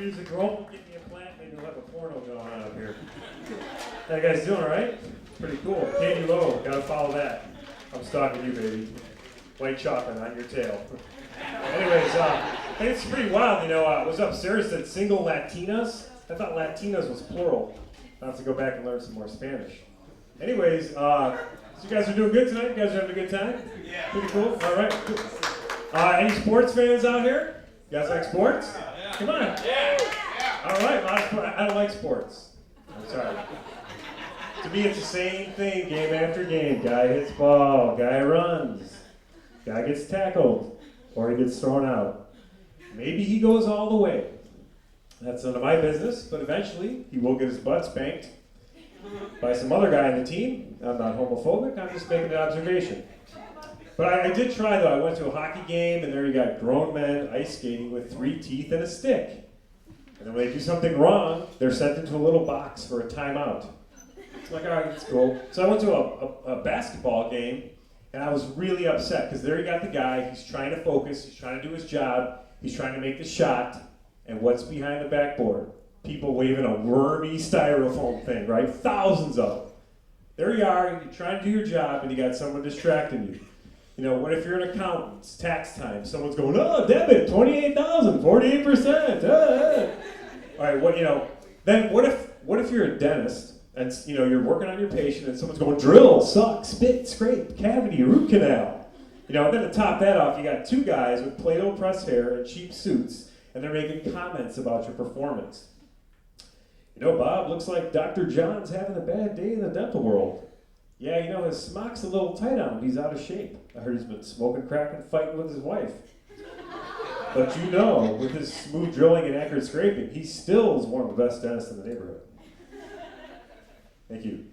music roll, get me a plant, maybe we'll have a porno going on up here. How you guys doing, all right? Pretty cool. Katie Lowe, gotta follow that. I'm stalking you, baby. White chocolate on your tail. Anyways, it's pretty wild, I was upstairs, said single Latinas. I thought Latinas was plural. I'll have to go back and learn some more Spanish. Anyways, so you guys are doing good tonight? You guys are having a good time? Yeah. Pretty cool? All right, cool. Any sports fans out here? You guys like sports? Yeah. Come on. Yeah. All right, I don't like sports. I'm sorry. To me, it's the same thing game after game. Guy hits ball, guy runs, guy gets tackled, or he gets thrown out. Maybe he goes all the way. That's none of my business, but eventually he will get his butt spanked by some other guy on the team. I'm not homophobic, I'm just making an observation. But I did try though. I went to a hockey game and there you got grown men ice skating with 3 teeth and a stick. And then when they do something wrong, they're sent into a little box for a timeout. It's like, all right, that's cool. So I went to a basketball game and I was really upset because there you got the guy, he's trying to focus, he's trying to do his job, he's trying to make the shot, and what's behind the backboard? People waving a wormy styrofoam thing, right? Thousands of them. There you are, you're trying to do your job and you got someone distracting you. What if you're an accountant, it's tax time, someone's going, oh, debit, 28,000, 48%, All right, then what if you're a dentist and, you're working on your patient and someone's going, drill, suck, spit, scrape, cavity, root canal. And then to top that off, you got 2 guys with Play-Doh press hair and cheap suits, and they're making comments about your performance. Bob, looks like Dr. John's having a bad day in the dental world. Yeah, his smock's a little tight on him. He's out of shape. I heard he's been smoking crack and fighting with his wife. But with his smooth drilling and accurate scraping, he still is one of the best dentists in the neighborhood. Thank you.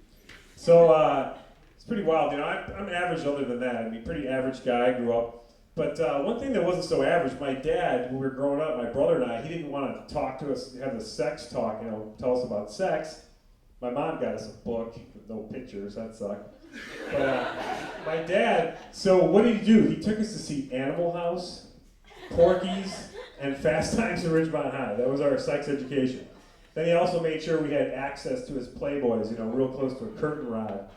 So, it's pretty wild. I'm average other than that. I mean, pretty average guy. I grew up. But one thing that wasn't so average, my dad, when we were growing up, my brother and I, he didn't want to talk to us, have the sex talk, tell us about sex. My mom got us a book with no pictures, that sucked. But my dad, so what did he do? He took us to see Animal House, Porky's, and Fast Times at Ridgemont High. That was our sex education. Then he also made sure we had access to his Playboys, real close to a curtain rod.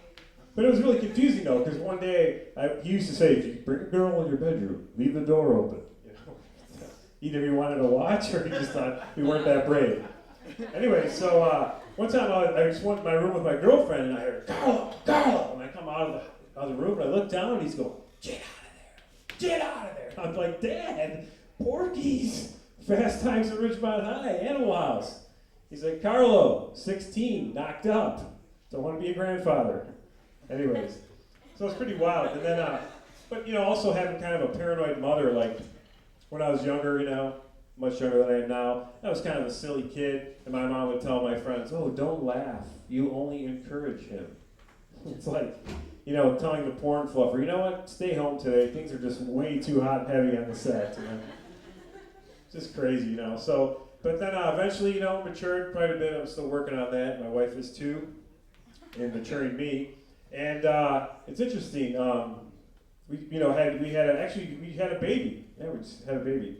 But it was really confusing though, because one day he used to say, if you bring a girl in your bedroom, leave the door open. Either he wanted to watch or he just thought we weren't that brave. Anyway, so one time I just went to my room with my girlfriend and I heard, Carlo! And I come out of the room and I look down and he's going, get out of there. I'm like, Dad, Porky's, Fast Times at Ridgemont High, Animal House. He's like, Carlo, 16, knocked up, don't want to be a grandfather. Anyways, so it's pretty wild. And then, but also having kind of a paranoid mother, like when I was younger, much younger than I am now, I was kind of a silly kid, and my mom would tell my friends, oh, don't laugh, you only encourage him. It's like, telling the porn fluffer, you know what, stay home today, things are just way too hot and heavy on the set. Just crazy, So, but then eventually, matured quite a bit. I'm still working on that. My wife is too, and maturing me. And it's interesting. We had a baby. Yeah, we just had a baby.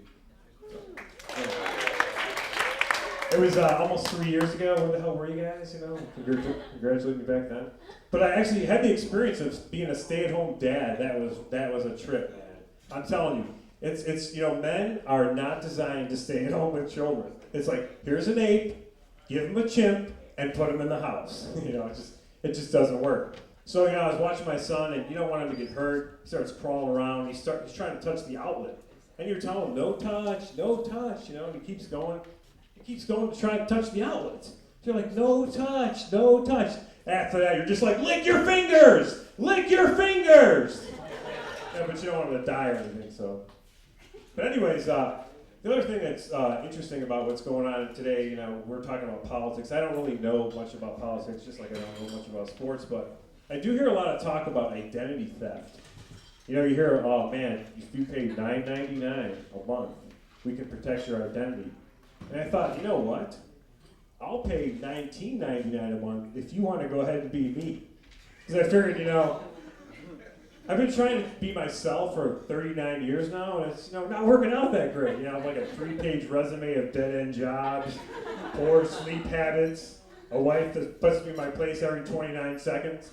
It was almost 3 years ago. Where the hell were you guys? Congratulating me back then. But I actually had the experience of being a stay-at-home dad. That was a trip, man. I'm telling you, it's men are not designed to stay at home with children. It's like, here's an ape, give him a chimp, and put him in the house. It just doesn't work. So, I was watching my son, and you don't want him to get hurt. He starts crawling around. He's trying to touch the outlet. And you're telling him, no touch, and he keeps going. He keeps going to try to touch the outlet. So you're like, no touch, no touch. After that, you're just like, lick your fingers! Lick your fingers! Yeah, but you don't want him to die or anything, so. But anyways, the other thing that's interesting about what's going on today, we're talking about politics. I don't really know much about politics, just like I don't know much about sports, but I do hear a lot of talk about identity theft. You hear, oh man, if you pay $9.99 a month, we can protect your identity. And I thought, you know what? I'll pay $19.99 a month if you want to go ahead and be me. Because I figured, I've been trying to be myself for 39 years now, and it's not working out that great. I'm like a 3-page resume of dead-end jobs, poor sleep habits, a wife that puts me in my place every 29 seconds.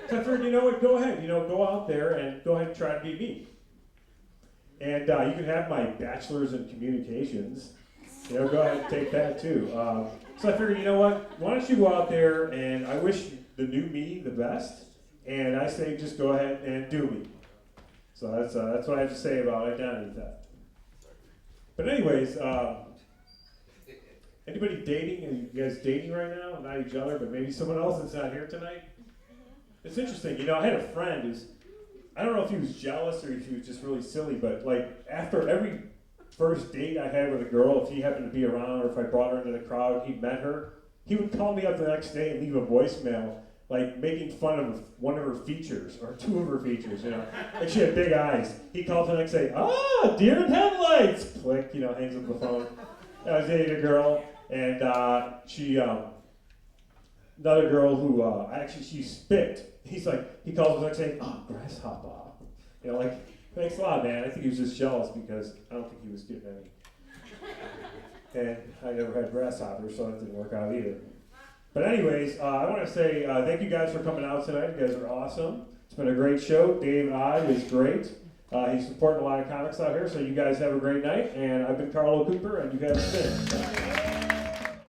So I figured, go ahead, go out there and go ahead and try to be me. And you can have my bachelor's in communications. Go ahead and take that too. So I figured, why don't you go out there, and I wish the new me the best. And I say, just go ahead and do me. So that's what I have to say about identity theft. But anyways, anybody dating? Are you guys dating right now? Not each other, but maybe someone else that's not here tonight? It's interesting. I had a friend who's, I don't know if he was jealous or if he was just really silly, but like after every first date I had with a girl, if he happened to be around or if I brought her into the crowd, he met her, he would call me up the next day and leave a voicemail like making fun of one of her features, or 2 of her features, Like she had big eyes. He calls the next day, deer in headlights! Click, hangs up the phone. I was dating a girl, and she, another girl who, actually she spit. He calls the next day, grasshopper. Thanks a lot, man. I think he was just jealous because I don't think he was getting any. And I never had grasshoppers, so that didn't work out either. But anyways, I want to say thank you guys for coming out tonight. You guys are awesome. It's been a great show. Dave Odd is great. He's supporting a lot of comics out here, so you guys have a great night. And I've been Carlo Cooper, and you guys have been.